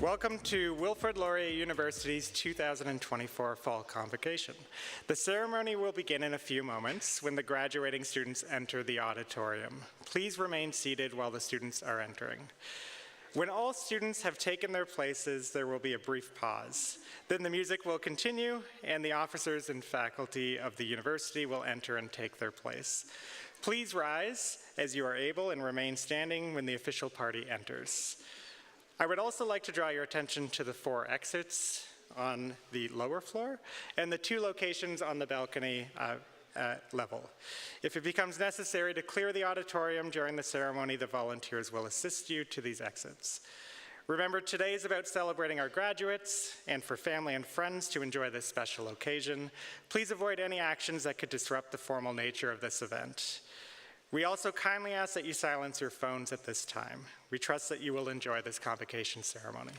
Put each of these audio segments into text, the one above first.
Welcome to Wilfrid Laurier University's 2024 Fall Convocation. The ceremony will begin in a few moments when the graduating students enter the auditorium. Please remain seated while the students are entering. When all students have taken their places, there will be a brief pause. Then the music will continue and the officers and faculty of the university will enter and take their place. Please rise as you are able and remain standing when the official party enters. I would also like to draw your attention to the 4 exits on the lower floor and the 2 locations on the balcony level. If it becomes necessary to clear the auditorium during the ceremony, the volunteers will assist you to these exits. Remember, today is about celebrating our graduates, and for family and friends to enjoy this special occasion, please avoid any actions that could disrupt the formal nature of this event. We also kindly ask that you silence your phones at this time. We trust that you will enjoy this convocation ceremony.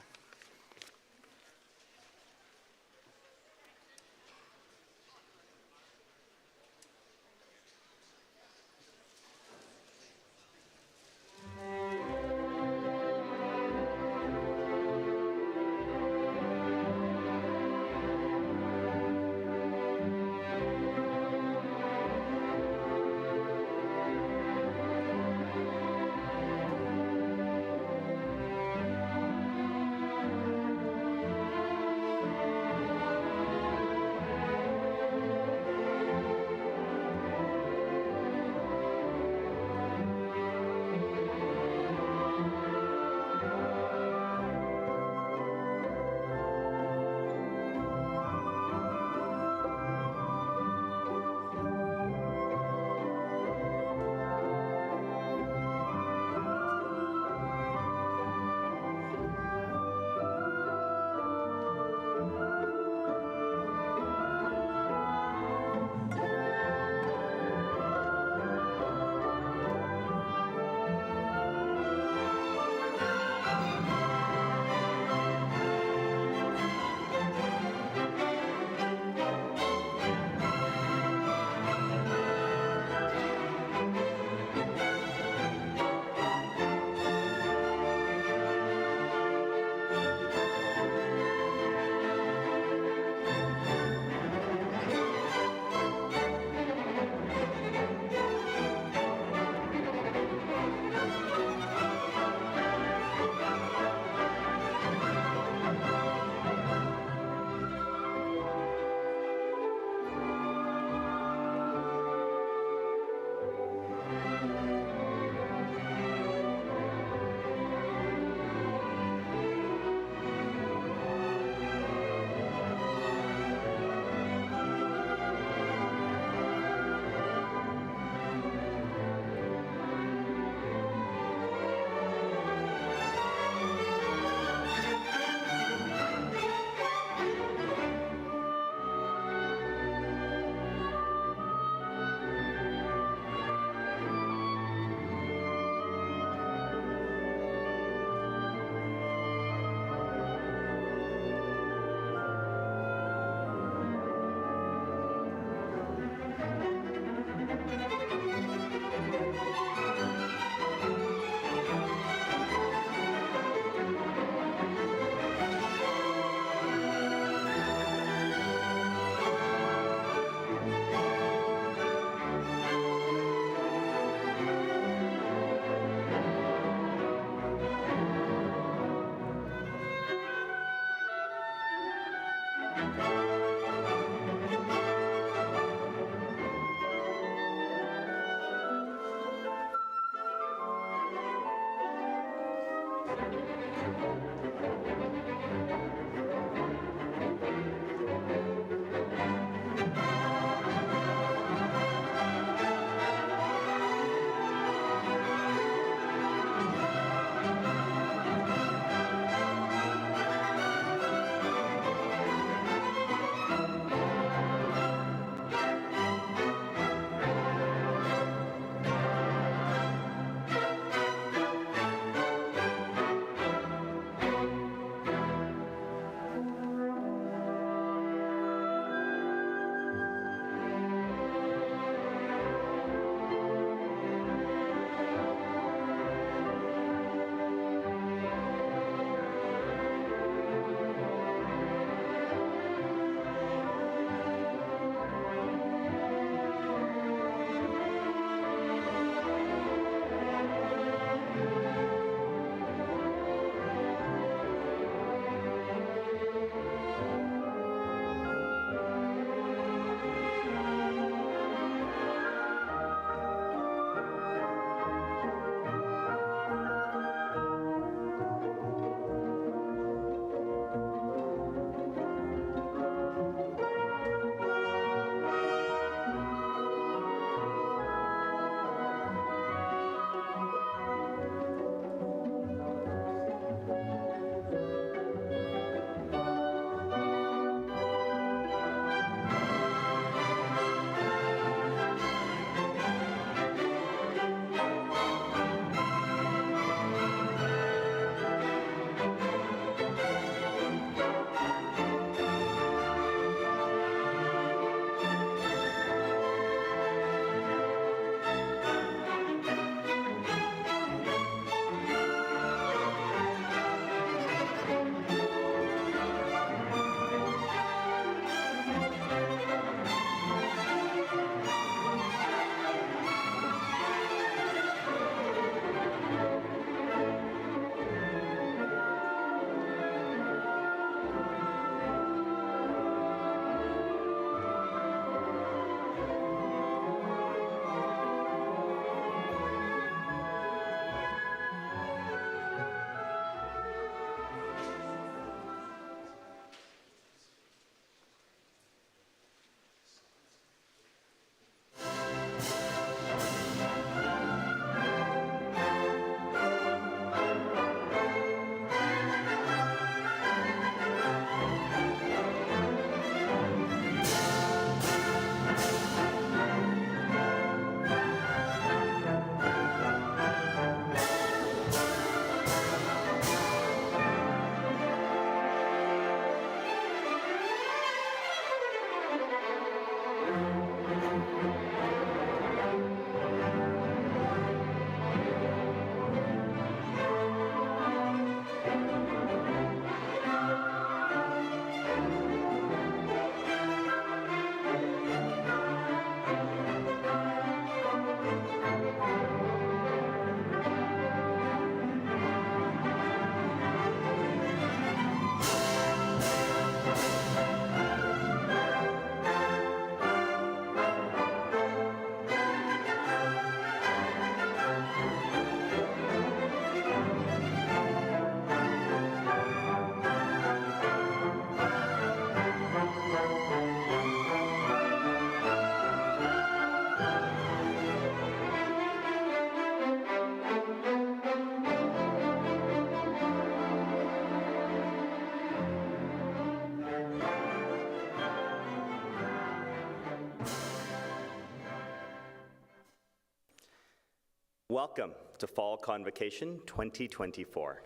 Welcome to Fall Convocation 2024.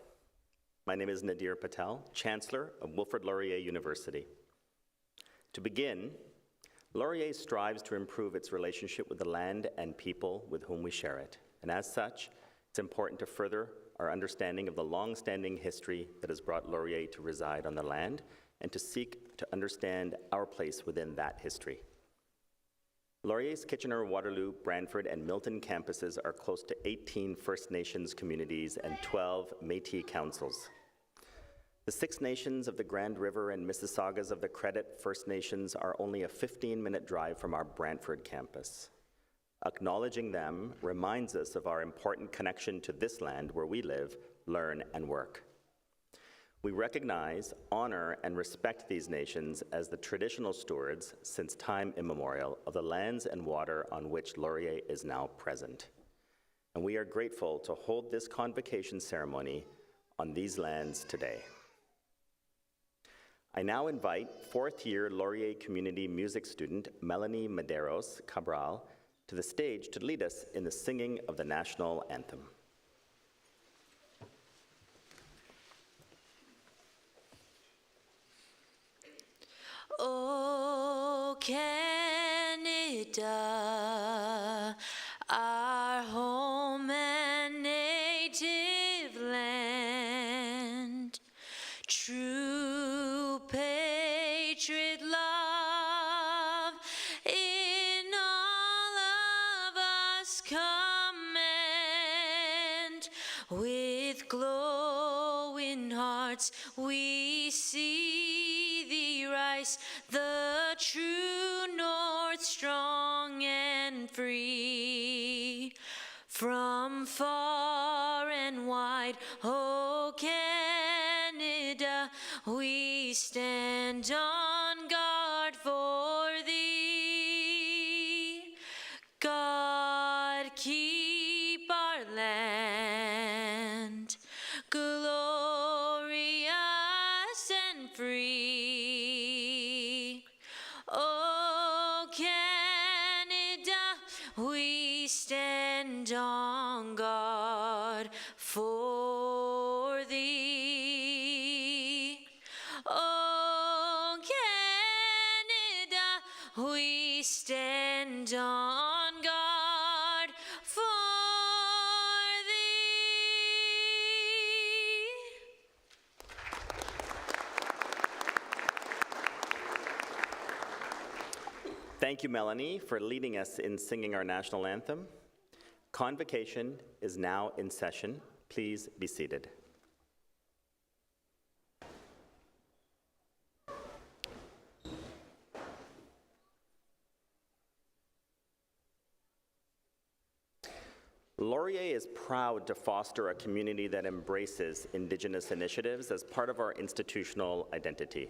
My name is Nadir Patel, Chancellor of Wilfrid Laurier University. To begin, Laurier strives to improve its relationship with the land and people with whom we share it. And as such, it's important to further our understanding of the long-standing history that has brought Laurier to reside on the land and to seek to understand our place within that history. Laurier's Kitchener, Waterloo, Brantford, and Milton campuses are close to 18 First Nations communities and 12 Métis councils. The Six Nations of the Grand River and Mississaugas of the Credit First Nations are only a 15-minute drive from our Brantford campus. Acknowledging them reminds us of our important connection to this land where we live, learn, and work. We recognize, honor, and respect these nations as the traditional stewards since time immemorial of the lands and water on which Laurier is now present. And we are grateful to hold this convocation ceremony on these lands today. I now invite fourth-year Laurier Community Music student Melanie Medeiros Cabral to the stage to lead us in the singing of the national anthem. Oh, Canada, our home and native land, true patriot love in all of us command. With glowing hearts we see thee rise, the true north, strong and free. From far and wide, oh Canada, we stand on guard for thee. God, keep our land glorious and free. Oh, Canada, we stand on guard for thee. Oh, Canada, we stand on guard for thee. Thank you, Melanie, for leading us in singing our national anthem. Convocation is now in session. Please be seated. Laurier is proud to foster a community that embraces Indigenous initiatives as part of our institutional identity.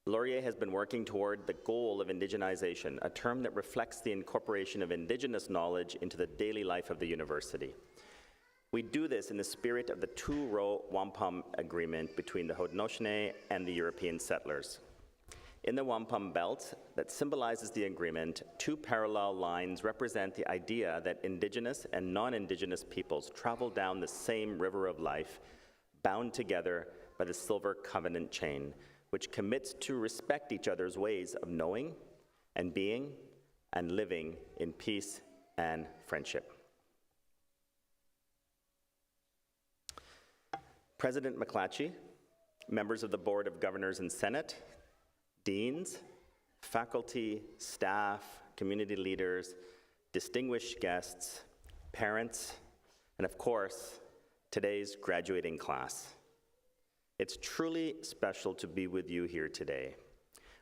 Laurier has been working toward the goal of indigenization, a term that reflects the incorporation of Indigenous knowledge into the daily life of the university. We do this in the spirit of the two-row wampum agreement between the Haudenosaunee and the European settlers. In the wampum belt that symbolizes the agreement, two parallel lines represent the idea that Indigenous and non-Indigenous peoples travel down the same river of life, bound together by the silver covenant chain, which commits to respect each other's ways of knowing and being and living in peace and friendship. President McClatchy, members of the Board of Governors and Senate, deans, faculty, staff, community leaders, distinguished guests, parents, and of course, today's graduating class. It's truly special to be with you here today.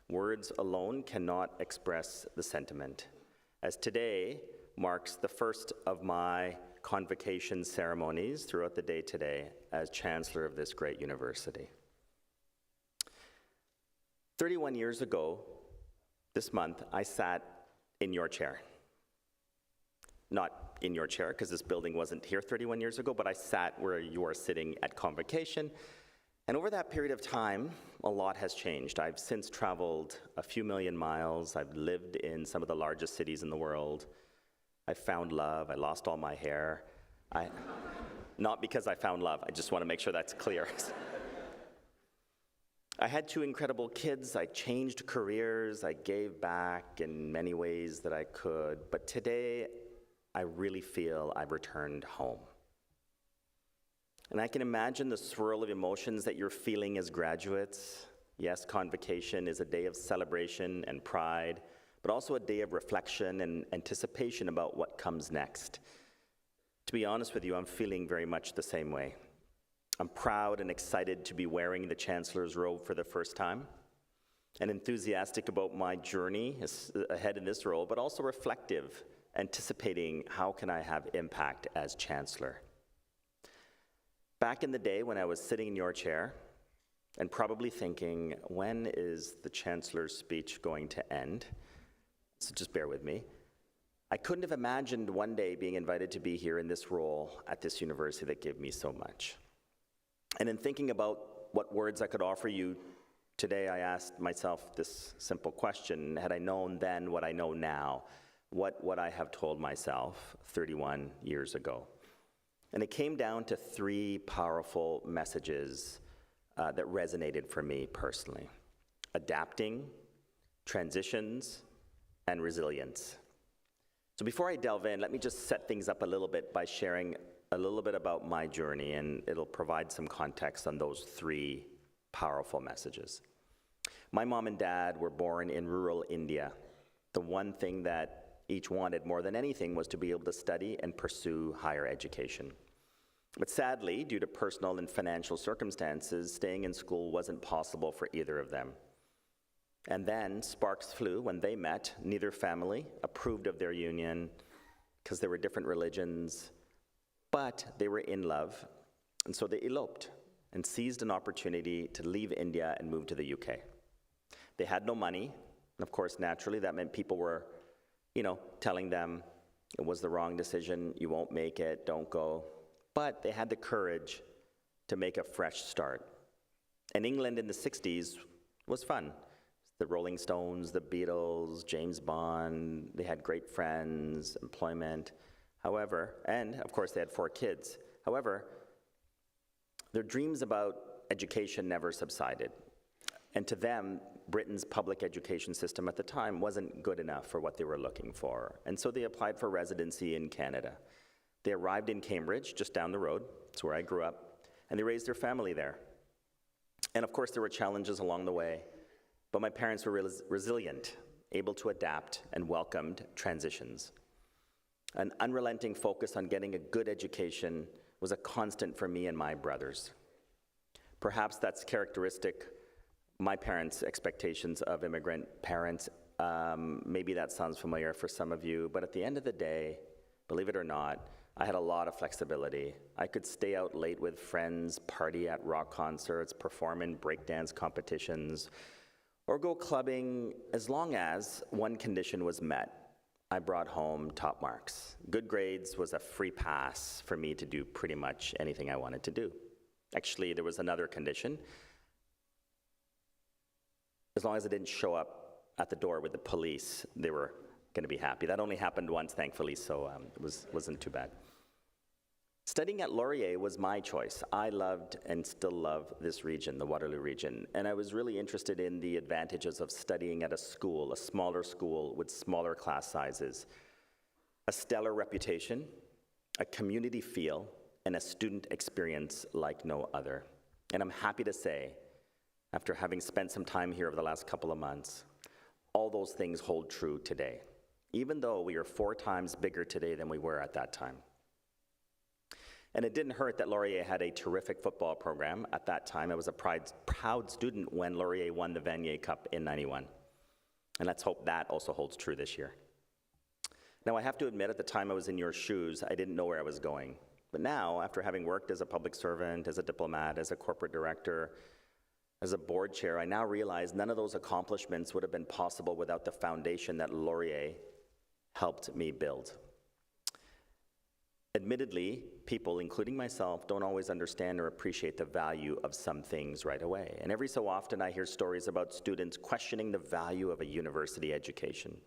Words alone cannot express the sentiment, as today marks the first of my convocation ceremonies throughout the day today as Chancellor of this great university. 31 years ago, this month, I sat in your chair. Not in your chair, because this building wasn't here 31 years ago, but I sat where you are sitting at Convocation. And over that period of time, a lot has changed. I've since traveled a few million miles. I've lived in some of the largest cities in the world. I found love. I lost all my hair. Not because I found love. I just want to make sure that's clear. I had two incredible kids. I changed careers. I gave back in many ways that I could. But today, I really feel I've returned home. And I can imagine the swirl of emotions that you're feeling as graduates. Yes, Convocation is a day of celebration and pride, but also a day of reflection and anticipation about what comes next. To be honest with you, I'm feeling very much the same way. I'm proud and excited to be wearing the Chancellor's robe for the first time, and enthusiastic about my journey ahead in this role, but also reflective, anticipating how can I have impact as Chancellor. Back in the day when I was sitting in your chair and probably thinking, when is the Chancellor's speech going to end? So just bear with me. I couldn't have imagined one day being invited to be here in this role at this university that gave me so much. And in thinking about what words I could offer you today, I asked myself this simple question: had I known then what I know now, what would I have told myself 31 years ago? And it came down to three powerful messages that resonated for me personally: adapting, transitions, and resilience. So before I delve in, let me just set things up a little bit by sharing a little bit about my journey, and it'll provide some context on those three powerful messages. My mom and dad were born in rural India. The one thing that each wanted more than anything was to be able to study and pursue higher education. But sadly, due to personal and financial circumstances, staying in school wasn't possible for either of them. And then sparks flew when they met. Neither family approved of their union because there were different religions, but they were in love. And so they eloped and seized an opportunity to leave India and move to the UK. They had no money, and of course, naturally, that meant people were, telling them it was the wrong decision, you won't make it, don't go. But they had the courage to make a fresh start. And England in the 60s was fun. The Rolling Stones, the Beatles, James Bond, they had great friends, employment. However, and of course they had 4 kids. However, their dreams about education never subsided. And to them, Britain's public education system at the time wasn't good enough for what they were looking for. And so they applied for residency in Canada. They arrived in Cambridge, just down the road. It's where I grew up. And they raised their family there. And of course, there were challenges along the way. But my parents were resilient, able to adapt, and welcomed transitions. An unrelenting focus on getting a good education was a constant for me and my brothers. Perhaps that's characteristic my parents' expectations of immigrant parents. Maybe that sounds familiar for some of you, but at the end of the day, believe it or not, I had a lot of flexibility. I could stay out late with friends, party at rock concerts, perform in breakdance competitions, or go clubbing as long as one condition was met. I brought home top marks. Good grades was a free pass for me to do pretty much anything I wanted to do. Actually, there was another condition. As long as I didn't show up at the door with the police, they were going to be happy. That only happened once, thankfully, so it wasn't too bad. Studying at Laurier was my choice. I loved and still love this region, the Waterloo region, and I was really interested in the advantages of studying at a smaller school with smaller class sizes, a stellar reputation, a community feel, and a student experience like no other. And I'm happy to say, after having spent some time here over the last couple of months, all those things hold true today, even though we are 4 times bigger today than we were at that time. And it didn't hurt that Laurier had a terrific football program at that time. I was a proud student when Laurier won the Vanier Cup in '91. And let's hope that also holds true this year. Now, I have to admit, at the time I was in your shoes, I didn't know where I was going. But now, after having worked as a public servant, as a diplomat, as a corporate director, as a board chair, I now realize none of those accomplishments would have been possible without the foundation that Laurier helped me build. Admittedly, people, including myself, don't always understand or appreciate the value of some things right away. And every so often I hear stories about students questioning the value of a university education.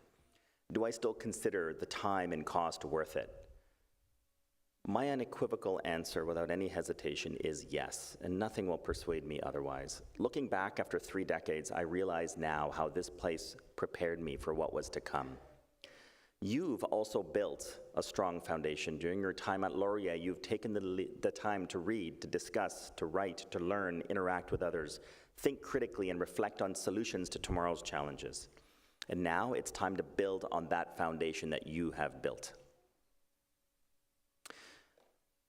Do I still consider the time and cost worth it? My unequivocal answer without any hesitation is yes, and nothing will persuade me otherwise. Looking back after 3 decades, I realize now how this place prepared me for what was to come. You've also built a strong foundation. During your time at Laurier, you've taken the time to read, to discuss, to write, to learn, interact with others, think critically, and reflect on solutions to tomorrow's challenges. And now it's time to build on that foundation that you have built.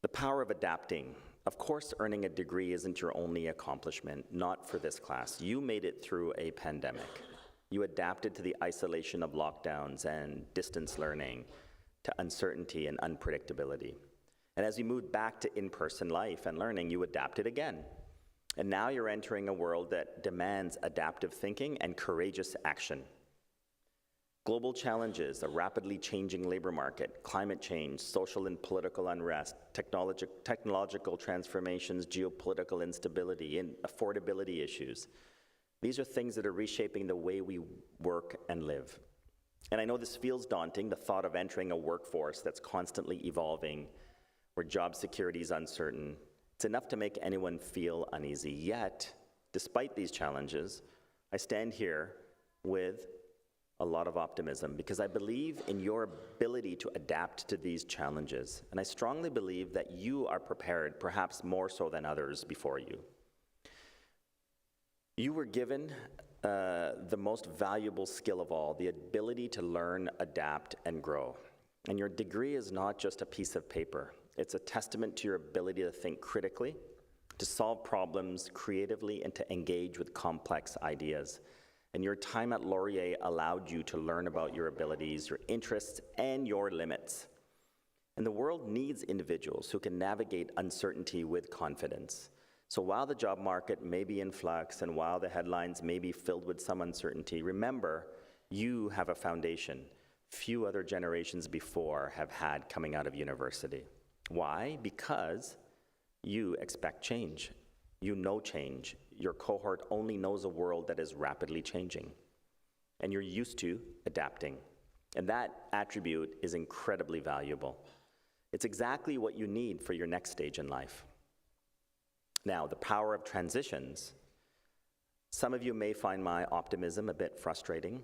The power of adapting. Of course, earning a degree isn't your only accomplishment, not for this class. You made it through a pandemic. You adapted to the isolation of lockdowns and distance learning, to uncertainty and unpredictability. And as you moved back to in-person life and learning, you adapted again. And now you're entering a world that demands adaptive thinking and courageous action. Global challenges, a rapidly changing labor market, climate change, social and political unrest, technological transformations, geopolitical instability, and affordability issues. These are things that are reshaping the way we work and live. And I know this feels daunting, the thought of entering a workforce that's constantly evolving, where job security is uncertain. It's enough to make anyone feel uneasy. Yet, despite these challenges, I stand here with a lot of optimism because I believe in your ability to adapt to these challenges. And I strongly believe that you are prepared, perhaps more so than others before you. You were given the most valuable skill of all, the ability to learn, adapt, and grow. And your degree is not just a piece of paper. It's a testament to your ability to think critically, to solve problems creatively, and to engage with complex ideas. And your time at Laurier allowed you to learn about your abilities, your interests, and your limits. And the world needs individuals who can navigate uncertainty with confidence. So while the job market may be in flux and while the headlines may be filled with some uncertainty, remember, you have a foundation few other generations before have had coming out of university. Why? Because you expect change. You know change. Your cohort only knows a world that is rapidly changing. And you're used to adapting. And that attribute is incredibly valuable. It's exactly what you need for your next stage in life. Now, the power of transitions. Some of you may find my optimism a bit frustrating.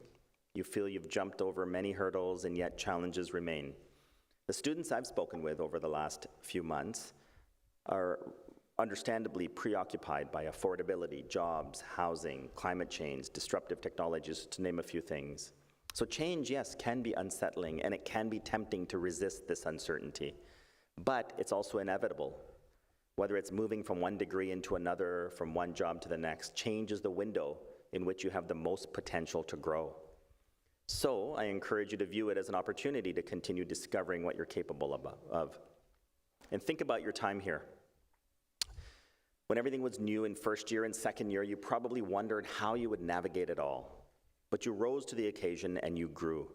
You feel you've jumped over many hurdles and yet challenges remain. The students I've spoken with over the last few months are understandably preoccupied by affordability, jobs, housing, climate change, disruptive technologies, to name a few things. So change, yes, can be unsettling, and it can be tempting to resist this uncertainty. But it's also inevitable. Whether it's moving from one degree into another, from one job to the next, change is the window in which you have the most potential to grow. So I encourage you to view it as an opportunity to continue discovering what you're capable of. And think about your time here. When everything was new in first year and second year, you probably wondered how you would navigate it all. But you rose to the occasion and you grew.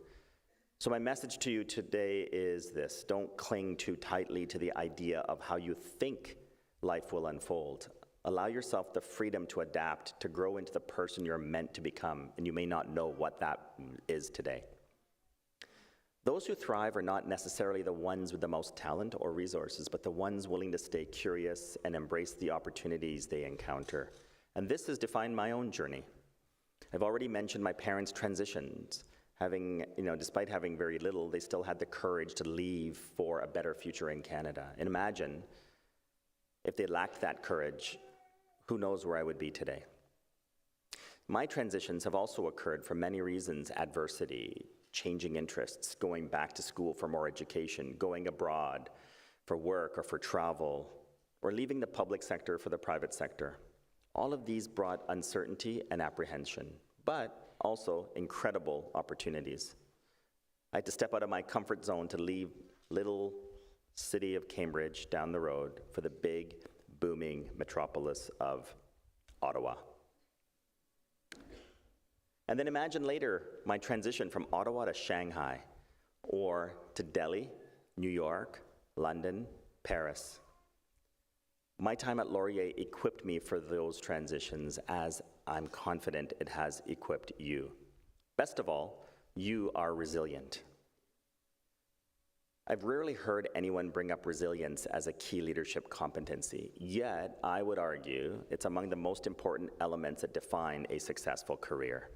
So my message to you today is this: don't cling too tightly to the idea of how you think life will unfold. Allow yourself the freedom to adapt, to grow into the person you're meant to become, and you may not know what that is today. Those who thrive are not necessarily the ones with the most talent or resources, but the ones willing to stay curious and embrace the opportunities they encounter. And this has defined my own journey. I've already mentioned my parents' transitions. Despite having very little, they still had the courage to leave for a better future in Canada. And imagine if they lacked that courage, who knows where I would be today. My transitions have also occurred for many reasons: adversity, changing interests, going back to school for more education, going abroad for work or for travel, or leaving the public sector for the private sector. All of these brought uncertainty and apprehension, but also incredible opportunities. I had to step out of my comfort zone to leave little city of Cambridge down the road for the big, booming metropolis of Ottawa. And then imagine later my transition from Ottawa to Shanghai, or to Delhi, New York, London, Paris. My time at Laurier equipped me for those transitions, as I'm confident it has equipped you. Best of all, you are resilient. I've rarely heard anyone bring up resilience as a key leadership competency, yet I would argue it's among the most important elements that define a successful career.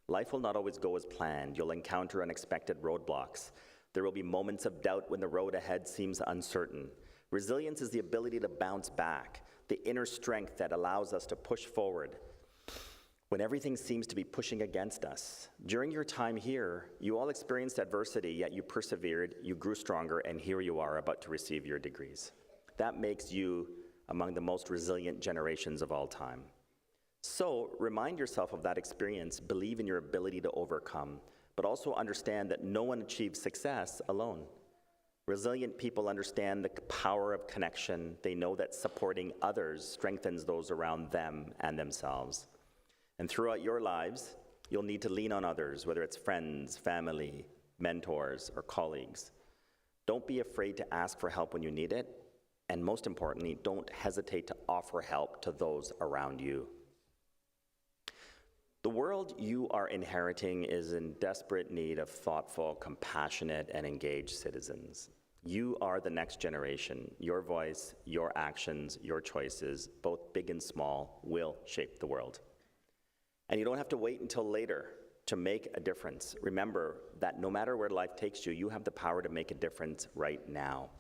Life will not always go as planned. You'll encounter unexpected roadblocks. There will be moments of doubt when the road ahead seems uncertain. Resilience is the ability to bounce back, the inner strength that allows us to push forward when everything seems to be pushing against us. During your time here, you all experienced adversity, yet you persevered, you grew stronger, and here you are about to receive your degrees. That makes you among the most resilient generations of all time. So remind yourself of that experience, believe in your ability to overcome, but also understand that no one achieves success alone. Resilient people understand the power of connection. They know that supporting others strengthens those around them and themselves. And throughout your lives, you'll need to lean on others, whether it's friends, family, mentors, or colleagues. Don't be afraid to ask for help when you need it. And most importantly, don't hesitate to offer help to those around you. The world you are inheriting is in desperate need of thoughtful, compassionate, and engaged citizens. You are the next generation. Your voice, your actions, your choices, both big and small, will shape the world. And you don't have to wait until later to make a difference. Remember that no matter where life takes you, you have the power to make a difference right now.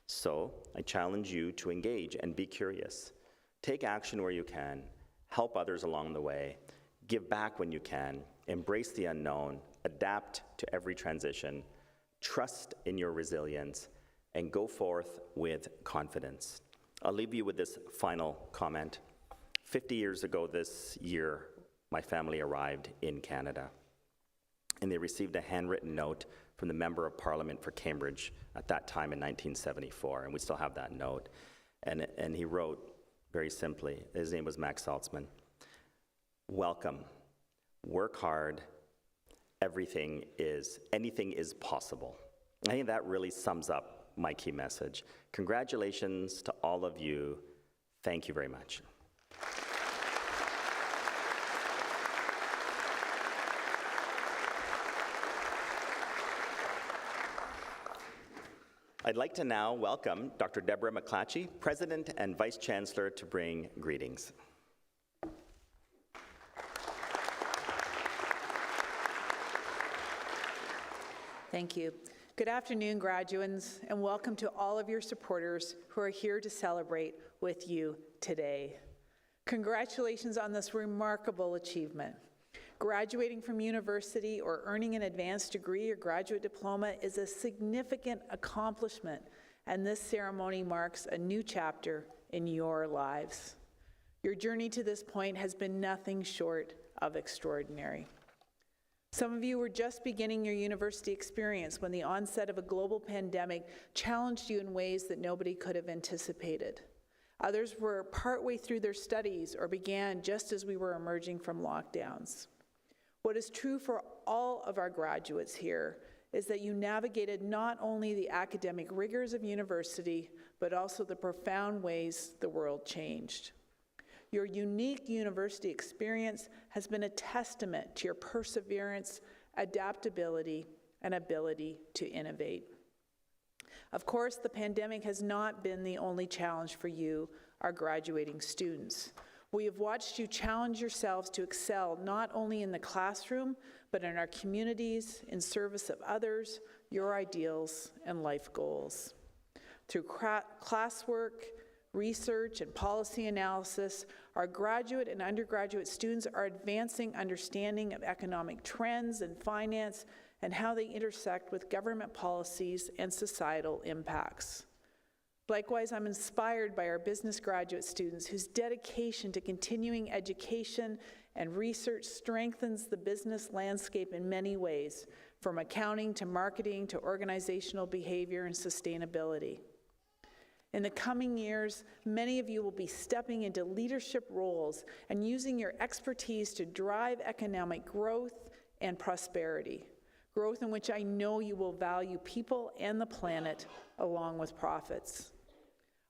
So I challenge you to engage and be curious. Take action where you can, help others along the way, give back when you can, embrace the unknown, adapt to every transition, trust in your resilience, and go forth with confidence. I'll leave you with this final comment. 50 years ago this year, my family arrived in Canada, and they received a handwritten note from the Member of Parliament for Cambridge at that time in 1974, and we still have that note. And he wrote very simply, his name was Max Saltzman, "Welcome, work hard, anything is possible." I think that really sums up my key message. Congratulations to all of you. Thank you very much. I'd like to now welcome Dr. Deborah McClatchy, President and Vice Chancellor, to bring greetings. Thank you. Good afternoon, graduates, and welcome to all of your supporters who are here to celebrate with you today. Congratulations on this remarkable achievement. Graduating from university or earning an advanced degree or graduate diploma is a significant accomplishment, and this ceremony marks a new chapter in your lives. Your journey to this point has been nothing short of extraordinary. Some of you were just beginning your university experience when the onset of a global pandemic challenged you in ways that nobody could have anticipated. Others were partway through their studies or began just as we were emerging from lockdowns. What is true for all of our graduates here is that you navigated not only the academic rigors of university, but also the profound ways the world changed. Your unique university experience has been a testament to your perseverance, adaptability, and ability to innovate. Of course, the pandemic has not been the only challenge for you, our graduating students. We have watched you challenge yourselves to excel not only in the classroom, but in our communities, in service of others, your ideals, and life goals. Through classwork, research, and policy analysis, our graduate and undergraduate students are advancing understanding of economic trends and finance and how they intersect with government policies and societal impacts. Likewise, I'm inspired by our business graduate students whose dedication to continuing education and research strengthens the business landscape in many ways, from accounting to marketing to organizational behavior and sustainability. In the coming years, many of you will be stepping into leadership roles and using your expertise to drive economic growth and prosperity, growth in which I know you will value people and the planet along with profits.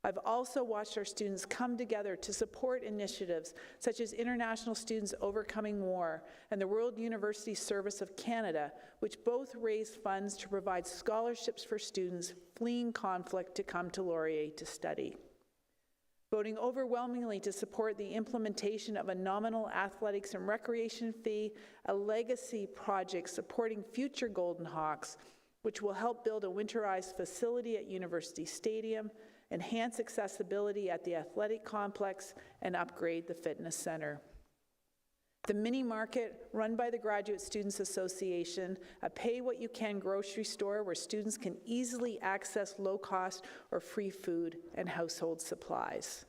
I've also watched our students come together to support initiatives such as International Students Overcoming War and the World University Service of Canada, which both raise funds to provide scholarships for students fleeing conflict to come to Laurier to study. Voting overwhelmingly to support the implementation of a nominal athletics and recreation fee, a legacy project supporting future Golden Hawks, which will help build a winterized facility at University Stadium, enhance accessibility at the athletic complex, and upgrade the fitness center. The mini market, run by the Graduate Students Association, a pay-what-you-can grocery store where students can easily access low-cost or free food and household supplies.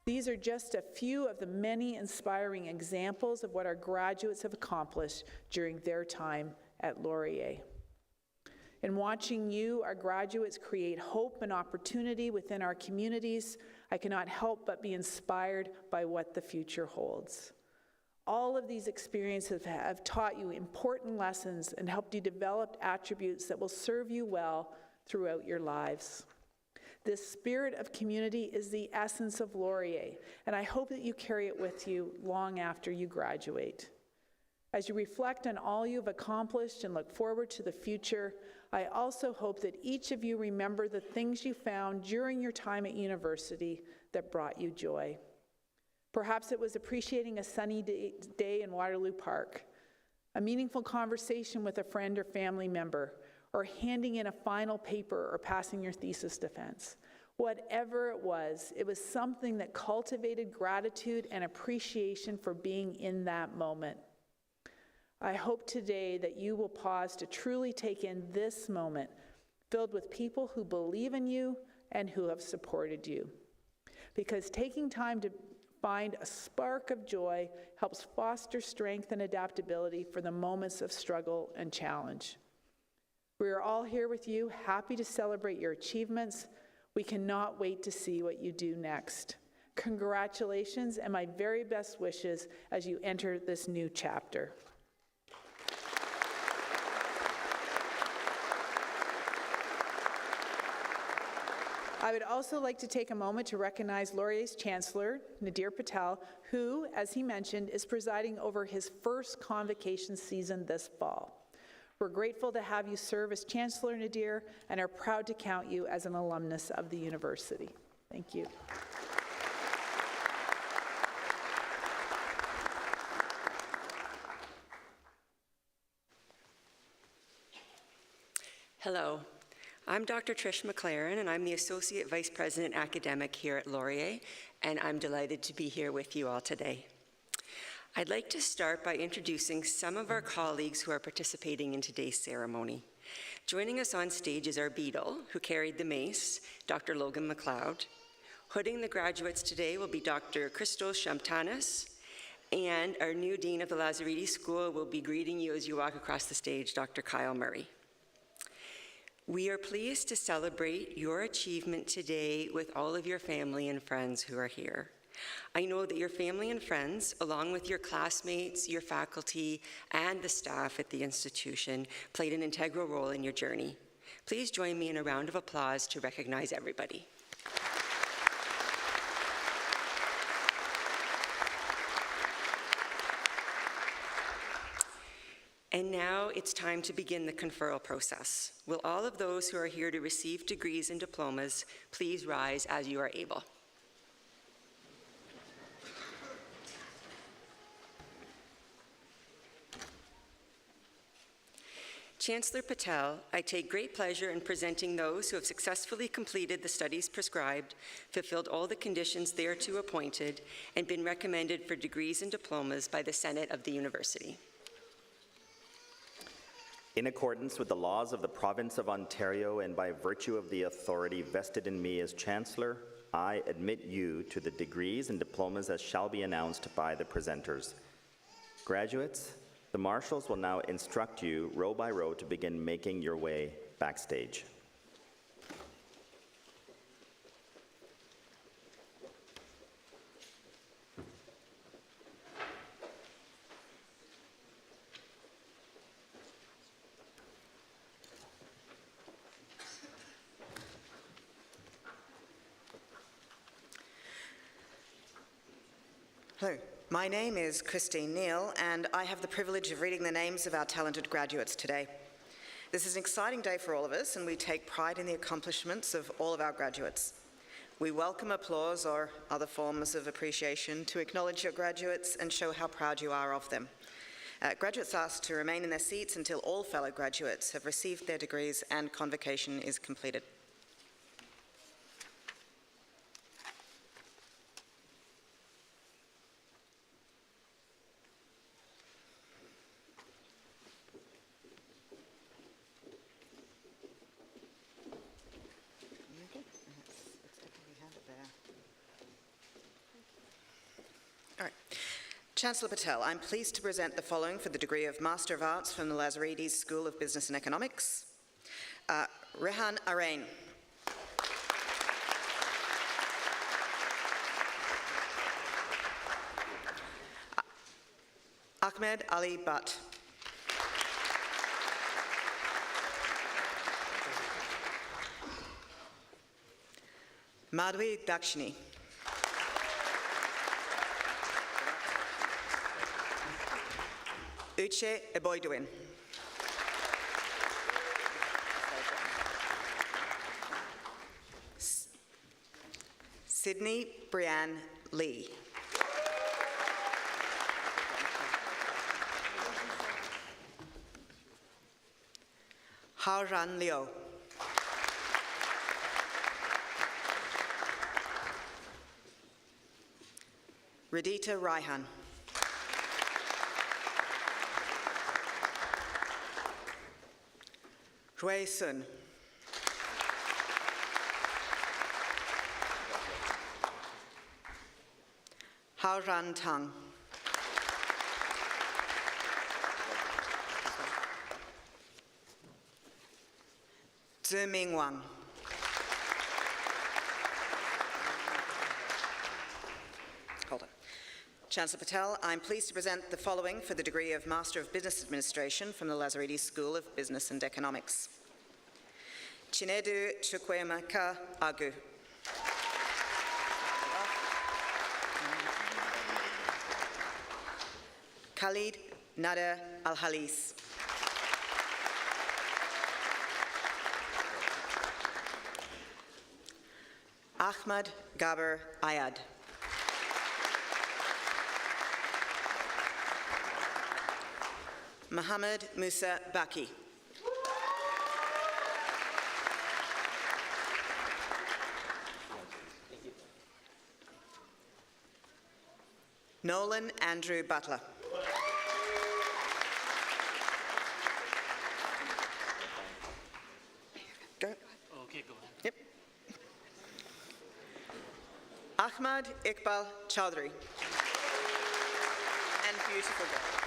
These are just a few of the many inspiring examples of what our graduates have accomplished during their time at Laurier. In watching you, our graduates, create hope and opportunity within our communities, I cannot help but be inspired by what the future holds. All of these experiences have taught you important lessons and helped you develop attributes that will serve you well throughout your lives. This spirit of community is the essence of Laurier, and I hope that you carry it with you long after you graduate. As you reflect on all you've accomplished and look forward to the future, I also hope that each of you remember the things you found during your time at university that brought you joy. Perhaps it was appreciating a sunny day in Waterloo Park, a meaningful conversation with a friend or family member, or handing in a final paper or passing your thesis defense. Whatever it was something that cultivated gratitude and appreciation for being in that moment. I hope today that you will pause to truly take in this moment, filled with people who believe in you and who have supported you. Because taking time to find a spark of joy helps foster strength and adaptability for the moments of struggle and challenge. We are all here with you, happy to celebrate your achievements. We cannot wait to see what you do next. Congratulations and my very best wishes as you enter this new chapter. I would also like to take a moment to recognize Laurier's Chancellor, Nadir Patel, who, as he mentioned, is presiding over his first Convocation season this fall. We're grateful to have you serve as Chancellor, Nadir, and are proud to count you as an alumnus of the university. Thank you. Hello, I'm Dr. Trish McLaren, and I'm the Associate Vice President Academic here at Laurier, and I'm delighted to be here with you all today. I'd like to start by introducing some of our colleagues who are participating in today's ceremony. Joining us on stage is our beadle, who carried the mace, Dr. Logan McLeod. Hooding the graduates today will be Dr. Christos Shamtanis, and our new Dean of the Lazaridis School will be greeting you as you walk across the stage, Dr. Kyle Murray. We are pleased to celebrate your achievement today with all of your family and friends who are here. I know that your family and friends, along with your classmates, your faculty, and the staff at the institution, played an integral role in your journey. Please join me in a round of applause to recognize everybody. And now it's time to begin the conferral process. Will all of those who are here to receive degrees and diplomas please rise as you are able? Chancellor Patel, I take great pleasure in presenting those who have successfully completed the studies prescribed, fulfilled all the conditions thereto appointed, and been recommended for degrees and diplomas by the Senate of the University. In accordance with the laws of the Province of Ontario and by virtue of the authority vested in me as Chancellor, I admit you to the degrees and diplomas as shall be announced by the presenters. Graduates, the marshals will now instruct you row by row to begin making your way backstage. Hello, my name is Christine Neal, and I have the privilege of reading the names of our talented graduates today. This is an exciting day for all of us, and we take pride in the accomplishments of all of our graduates. We welcome applause or other forms of appreciation to acknowledge your graduates and show how proud you are of them. Graduates asked to remain in their seats until all fellow graduates have received their degrees and convocation is completed. Chancellor Patel, I'm pleased to present the following for the degree of Master of Arts from the Lazaridis School of Business and Economics. Rehan Arain. Ahmed Ali Butt. Madhvi Dakshini. Uche Eboyduin. Sydney Brianne Lee. Hao Ran Liu. Radita Raihan. Hui Sun. Hao Ran Tang. Ziming Wang. Hold on. Chancellor Patel, I'm pleased to present the following for the degree of Master of Business Administration from the Lazaridis School of Business and Economics. Chinedu Chukwuemeka Agu. Khalid Nader Al-Halis. Ahmad Gaber Ayad. Mohammed Musa Baki. Nolan Andrew Butler. Go. Okay, go ahead. Yep. Ahmad Iqbal Chowdhury. And beautiful girl.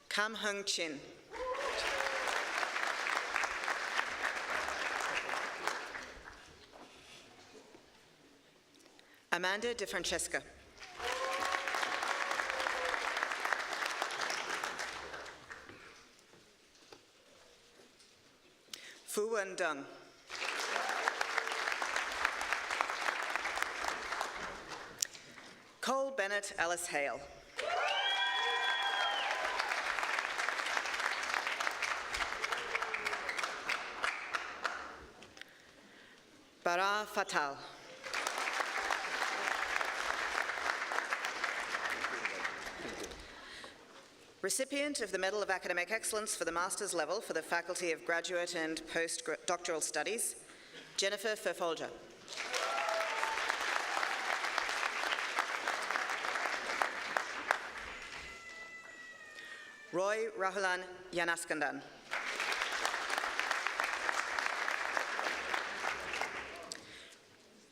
Kam Hung Chin. Amanda De Francesca. Fu Wen Dung. Cole Bennett Ellis Hale. Bara Fatal. Recipient of the Medal of Academic Excellence for the Master's level for the Faculty of Graduate and Postdoctoral Studies, Jennifer Ferfolger. Roy Rahulan Yanaskandan.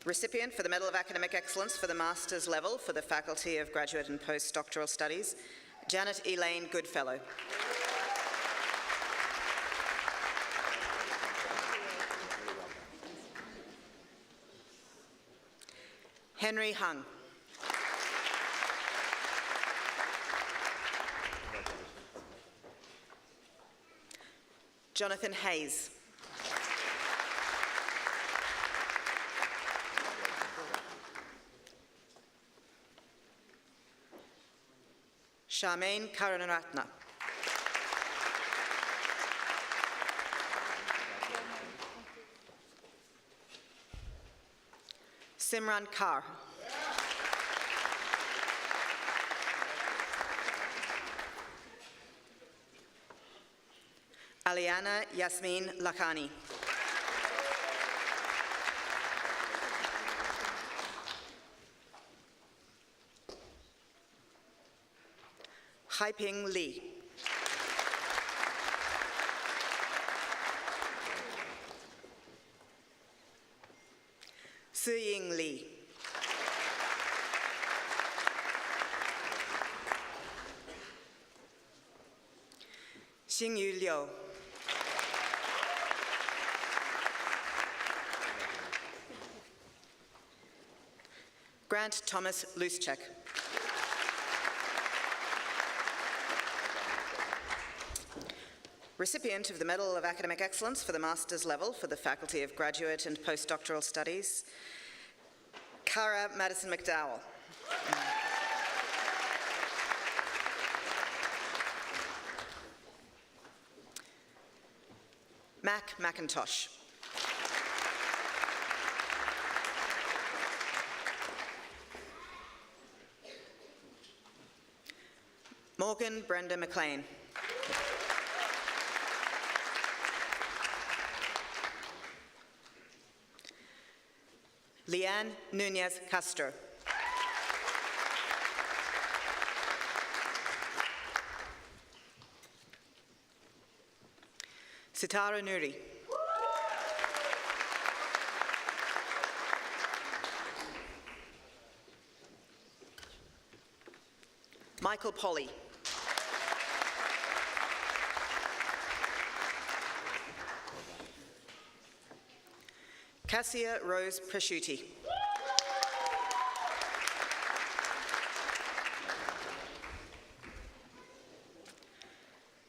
Recipient for the Medal of Academic Excellence for the Master's level for the Faculty of Graduate and Postdoctoral Studies, Janet Elaine Goodfellow. Henry Hung. Jonathan Hayes. Charmaine Karunaratna. Simran Kaur. Aliana Yasmin Lakhani. Haiping Li. Suying Li. Xingyu Liu. Grant Thomas Luschek. Recipient of the Medal of Academic Excellence for the Master's level for the Faculty of Graduate and Postdoctoral Studies, Cara Madison McDowell. Mac McIntosh. Morgan Brenda McLean. Leanne Nunez Castro. Sitara Nuri. Michael Polly. Cassia Rose Prosciutti.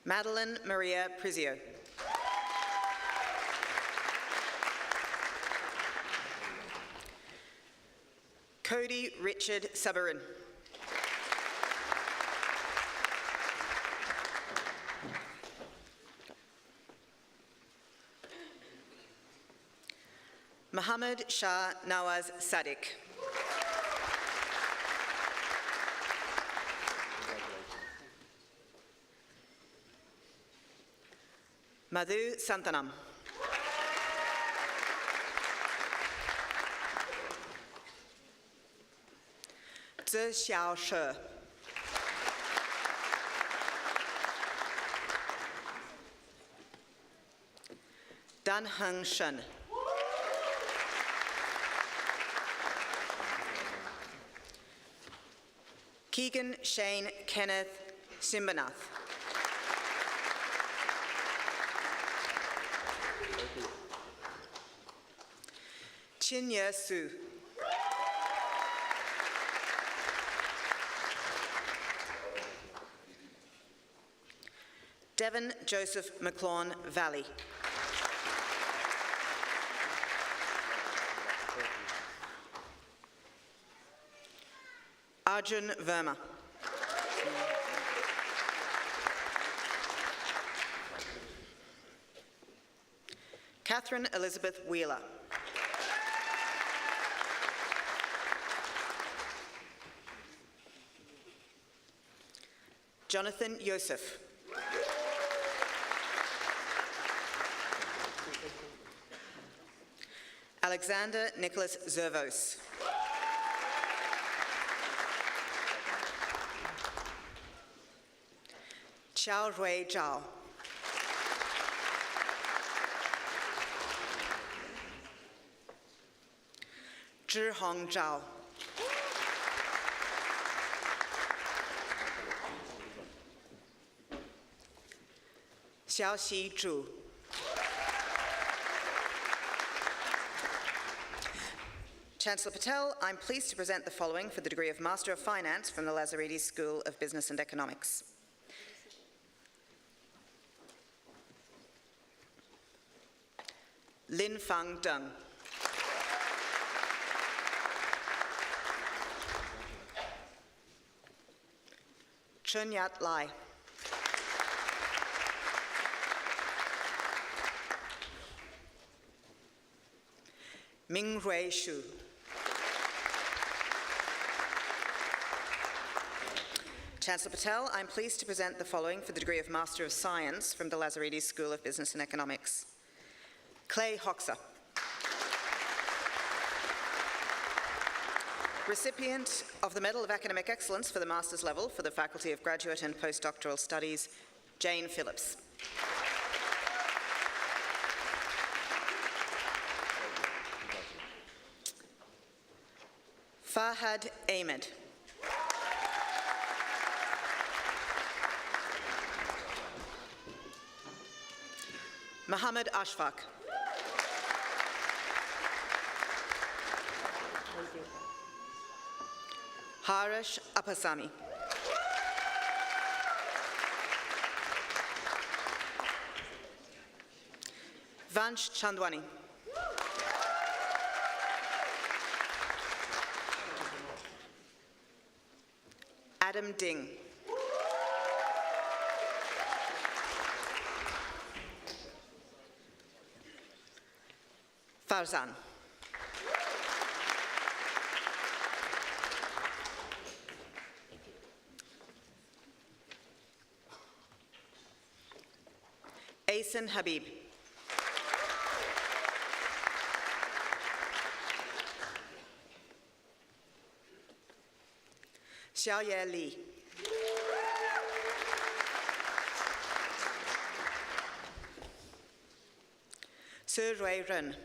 Madeline Maria Prizio. Cody Richard Sabarin. Muhammad Shah Nawaz Sadiq. Madhu Santanam. Zhe Xiaoshe. Dan Heng Shen. Keegan Shane Kenneth Simbanath. Chin Ye Su. Devon Joseph McLawn Valley. Arjun Verma. Catherine Elizabeth Wheeler. Jonathan Yosef. Alexander Nicholas Zervos. Xiao Rui Zhao. Zhihong Zhao. Xiaoxi Zhu. Chancellor Patel, I'm pleased to present the following for the degree of Master of Finance from the Lazaridis School of Business and Economics. Lin Fang Deng. Chun Yat Lai. Ming Hui Shu. Chancellor Patel, I'm pleased to present the following for the degree of Master of Science from the Lazaridis School of Business and Economics. Clay Hoxer. Recipient of the Medal of Academic Excellence for the Master's level for the Faculty of Graduate and Postdoctoral Studies, Jane Phillips. Farhad Ahmed. Mohammed Ashfaq. Harish Appasamy. Vansh Chandwani. Adam Ding. Farzan. Asen Habib. Xiaoye Li. Su Rui Ren.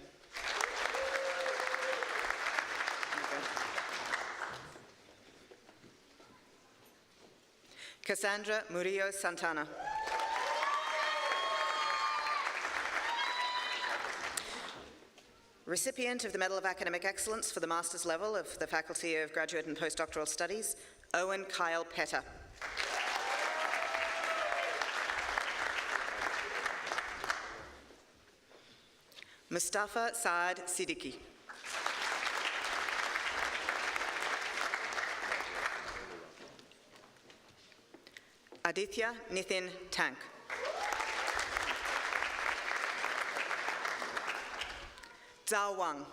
Cassandra Murillo Santana. Recipient of the Medal of Academic Excellence for the Master's level of the Faculty of Graduate and Postdoctoral Studies, Owen Kyle Petter. Mustafa Saad Siddiqui. Aditya Nithin Tank. Zhao Wang.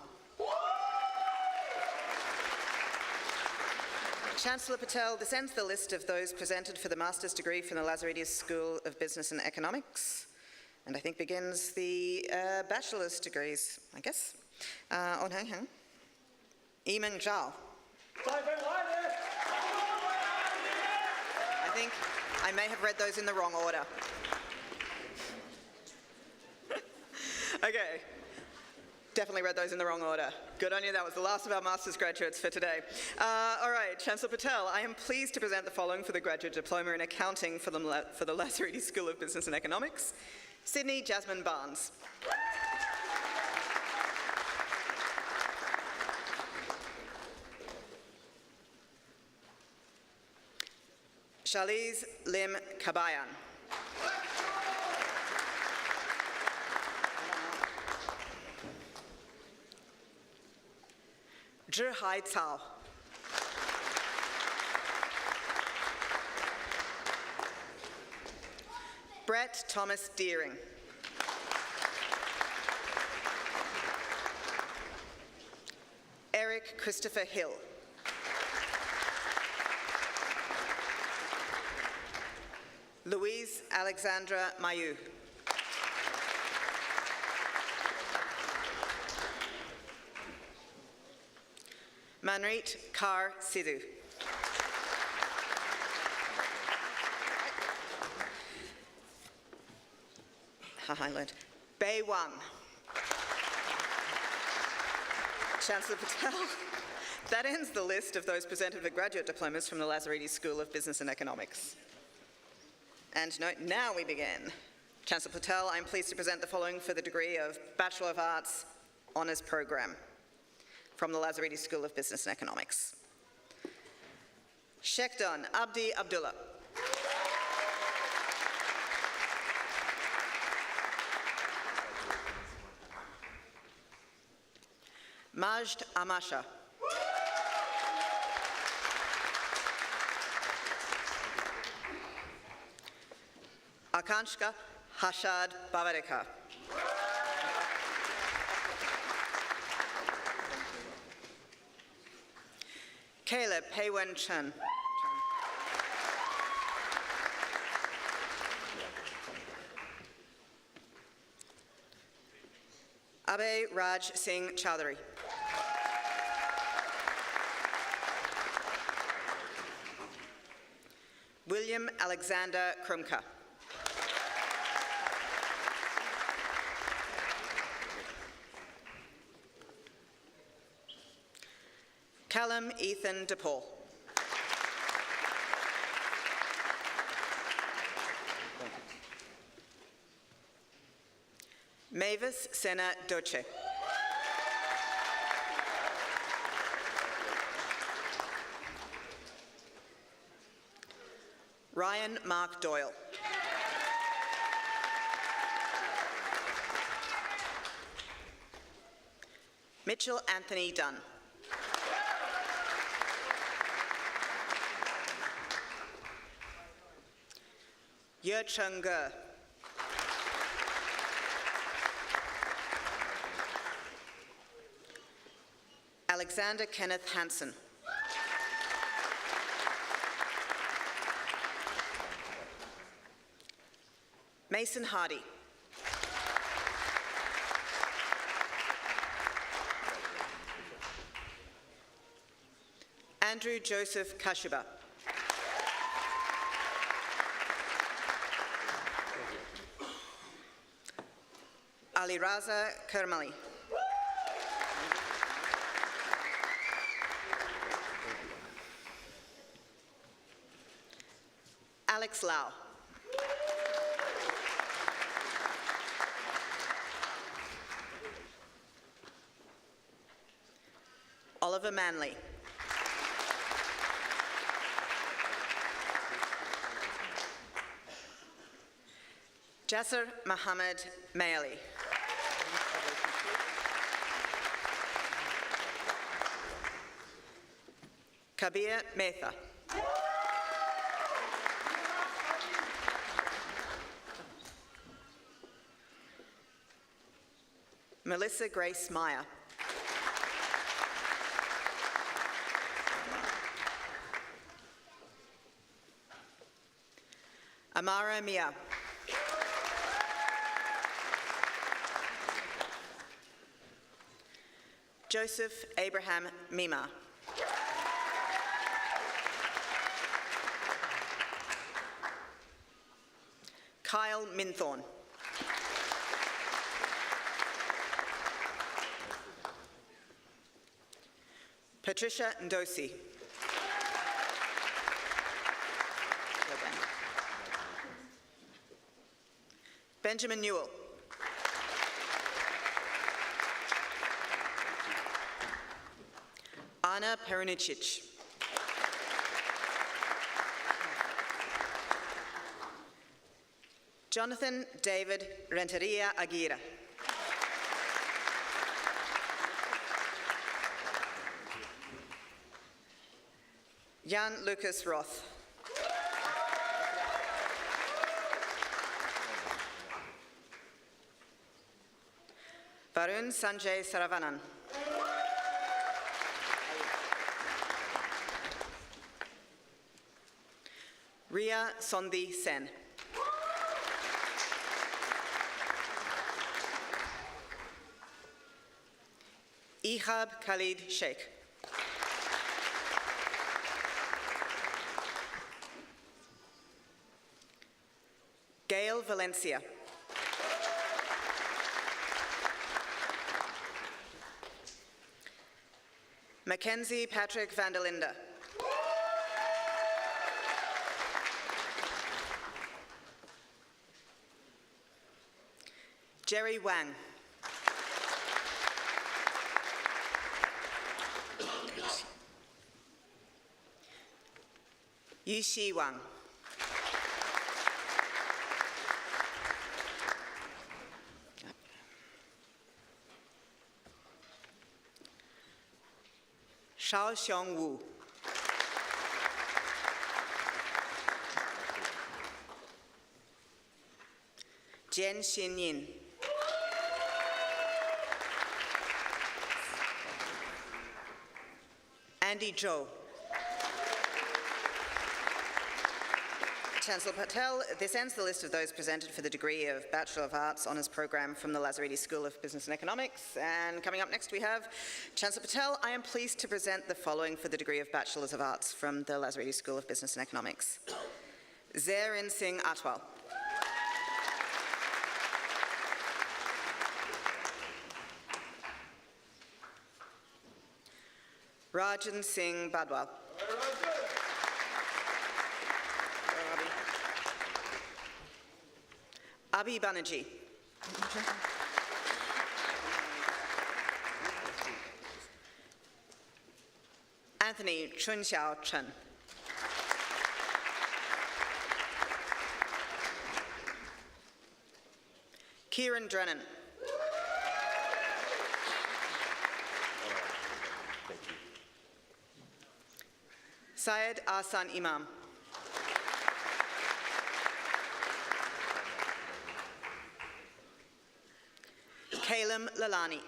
Chancellor Patel, this ends the list of those presented for the master's degree from the Lazaridis School of Business and Economics, and I think begins the bachelor's degrees, I guess. Yimeng Zhao. I think I may have read those in the wrong order. Okay. Definitely read those in the wrong order. Good on you, that was the last of our master's graduates for today. All right, Chancellor Patel, I am pleased to present the following for the Graduate Diploma in Accounting for the Lazaridis School of Business and Economics. Sydney Jasmine Barnes. Charlize Lim Kabayan. Zhihai Cao. Brett Thomas Deering. Eric Christopher Hill. Louise Alexandra Mayu. Manreet Kaur Sidhu. Highland. Bei Wang. Chancellor Patel, that ends the list of those presented with graduate diplomas from the Lazaridis School of Business and Economics. And now we begin. Chancellor Patel, I'm pleased to present the following for the degree of Bachelor of Arts Honours Program from the Lazaridis School of Business and Economics. Shekhdon Abdi Abdullah. Majd Amasha. Akanshka Hashad Bavadekar. Caleb Peiwen Chen. Abhay Raj Singh Chowdhury. William Alexander Krumka. Callum Ethan DePaul. Mavis Sena Doce. Ryan Mark Doyle. Mitchell Anthony Dunn. Ye Cheng Ge. Alexander Kenneth Hansen. Mason Hardy. Andrew Joseph Kashuba. Ali Raza Kermali. Alex Lau. Oliver Manley. Jasser Mohammed Mayali. Kabir Metha. Melissa Grace Meyer. Amara Mia. Joseph Abraham Mima. Kyle Minthorn. Patricia Ndosi. Benjamin Newell. Ana Perunicic. Jonathan David Renteria Aguirre. Jan Lucas Roth. Varun Sanjay Saravanan. Ria Sondhi Sen. Ihab Khalid Sheikh. Gail Valencia. Mackenzie Patrick Vanderlinde. Jerry Wang. Yuxi Wang. Shao Xiong Wu. Jian Xinyin. Andy Zhou. Chancellor Patel, this ends the list of those presented for the degree of Bachelor of Arts Honours Programme from the Lazaretti School of Business and Economics. And coming up next we have Chancellor Patel. I am pleased to present the following for the degree of Bachelors of Arts from the Lazaretti School of Business and Economics. Zarin Singh Atwal. Rajan Singh Badwal. Abhi Banerjee. Anthony Chunxiao Chen. Kieran Drennan. Syed Ahsan Imam. Kalam Lalani.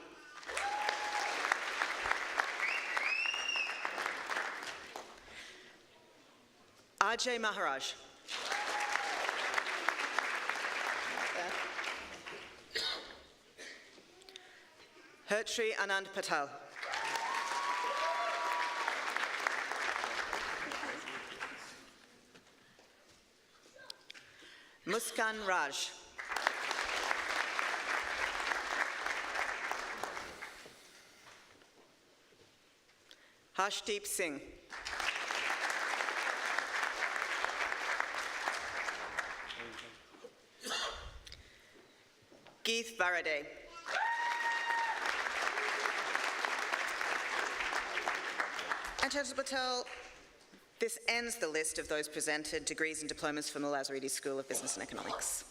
Ajay Maharaj. Hertri Anand Patel. Muskan Raj. Harshdeep Singh. Geeth Varade. And Chancellor Patel, this ends the list of those presented degrees and diplomas from the Lazaridis School of Business and Economics.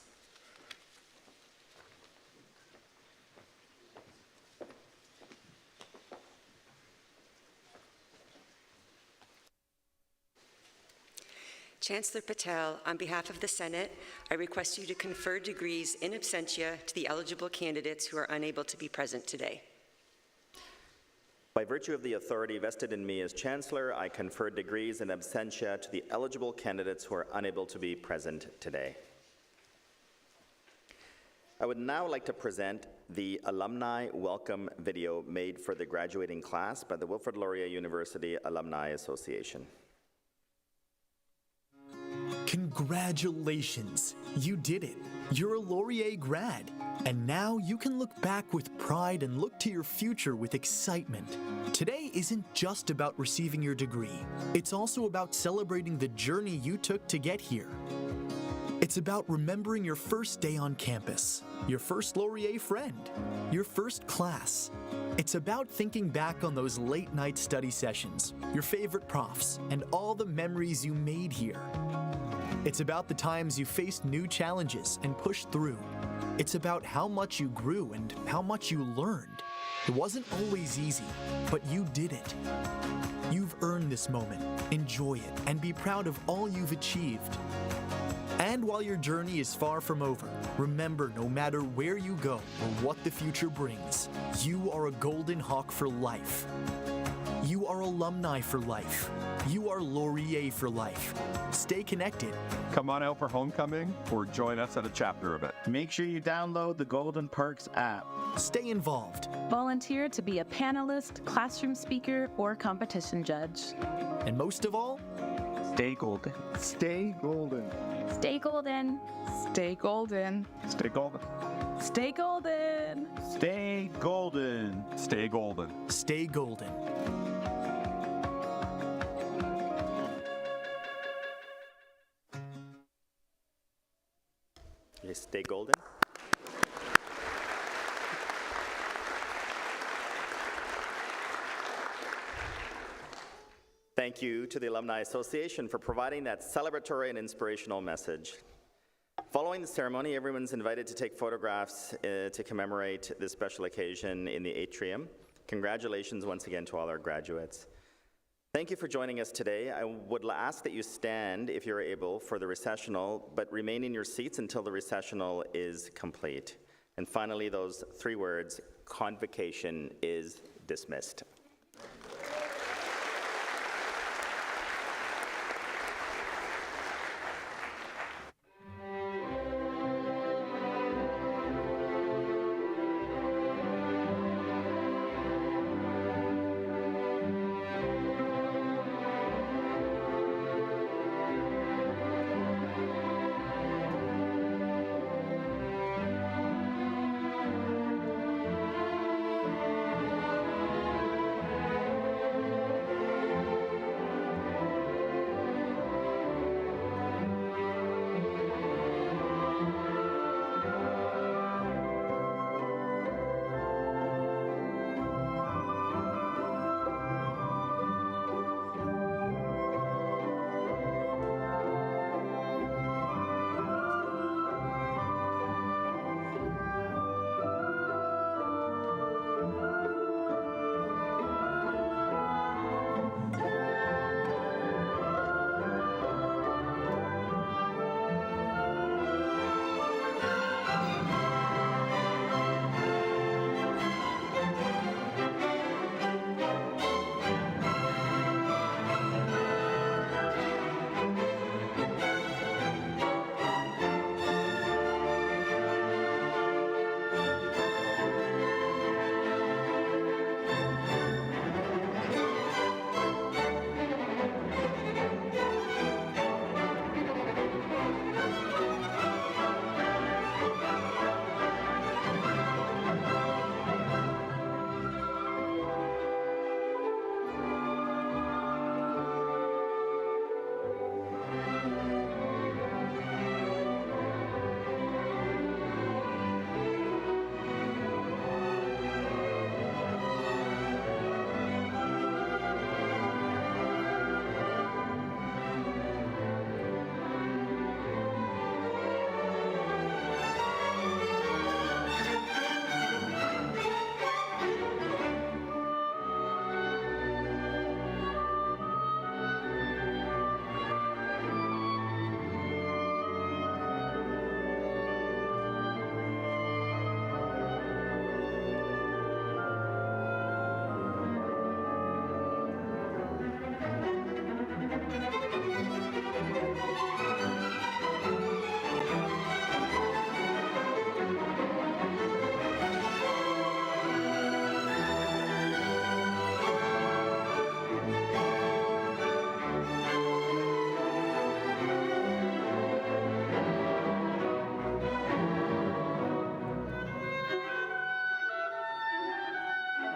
Chancellor Patel, on behalf of the Senate, I request you to confer degrees in absentia to the eligible candidates who are unable to be present today. By virtue of the authority vested in me as Chancellor, I confer degrees in absentia to the eligible candidates who are unable to be present today. I would now like to present the alumni welcome video made for the graduating class by the Wilfrid Laurier University Alumni Association. Congratulations! You did it! You're a Laurier grad, and now you can look back with pride and look to your future with excitement. Today isn't just about receiving your degree. It's also about celebrating the journey you took to get here. It's about remembering your first day on campus, your first Laurier friend, your first class. It's about thinking back on those late-night study sessions, your favorite profs, and all the memories you made here. It's about the times you faced new challenges and pushed through. It's about how much you grew and how much you learned. It wasn't always easy, but you did it. You've earned this moment. Enjoy it and be proud of all you've achieved. And while your journey is far from over, remember, no matter where you go or what the future brings, you are a Golden Hawk for life. You are alumni for life. You are Laurier for life. Stay connected. Come on out for homecoming or join us at a chapter of it. Make sure you download the Golden Perks app. Stay involved. Volunteer to be a panelist, classroom speaker, or competition judge. And most of all, Stay golden. Stay golden. Stay golden. Stay golden. Stay golden. Stay golden. Stay golden. Stay golden. stay golden. You stay golden. Thank you to the Alumni Association for providing that celebratory and inspirational message. Following the ceremony, everyone's invited to take photographs to commemorate this special occasion in the atrium. Congratulations once again to all our graduates. Thank you for joining us today. I would ask that you stand, if you're able, for the recessional, but remain in your seats until the recessional is complete. And finally, those three words, Convocation is dismissed.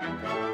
Thank you.